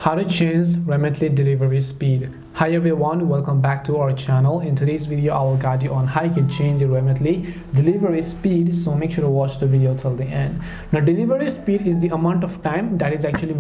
How to change Remitly delivery speed. Hi everyone, welcome back to our channel. In today's video, I will guide you on how you can change your Remitly delivery speed, so make sure to watch the video till the end. Now, delivery speed is the amount of time that is actually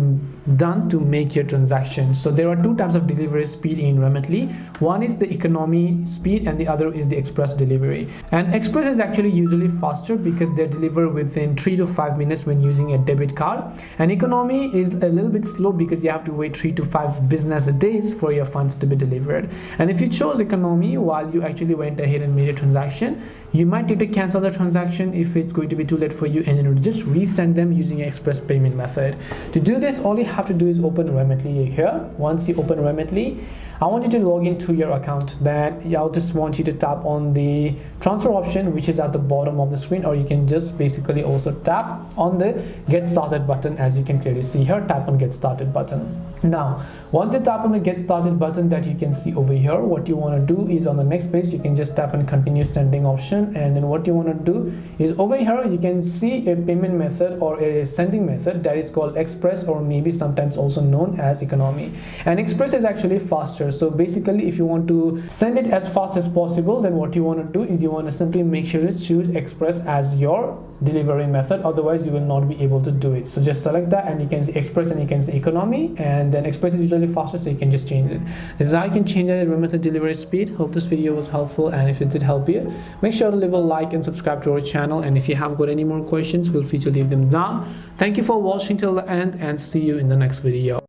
done to make your transaction. So there are two types of delivery speed in Remitly. One is the economy speed and the other is the express delivery. And express is actually usually faster because they deliver within 3 to 5 minutes when using a debit card. And economy is a little bit slow because you have to wait 3 to 5 business days for your funds to be delivered. And if you chose economy while you actually went ahead and made a transaction, you might need to cancel the transaction if it's going to be too late for you, and then just resend them using an express payment method. To do this, all you have to do is open Remitly here. Once you open Remitly, I want you to log into your account. Then I'll just want you to tap on the transfer option, which is at the bottom of the screen, or you can just basically also tap on the get started button. As you can clearly see here, tap on get started button. Now, once you tap on the get started button that you can see over here, what you want to do is on the next page, you can just tap on continue sending option. And then what you want to do is over here, you can see a payment method or a sending method that is called express, or maybe sometimes also known as economy. And express is actually faster. So basically, if you want to send it as fast as possible, then what you want to do is you want to simply make sure to choose express as your delivery method. Otherwise, you will not be able to do it. So just select that and you can see express and you can see economy, and then express is usually faster, so you can just change it. This is how you can change the Remitly delivery speed. Hope this video was helpful, and if it did help you, make sure to leave a like and subscribe to our channel. And if you have got any more questions, feel free to leave them down. Thank you for watching till the end, and see you in the next video.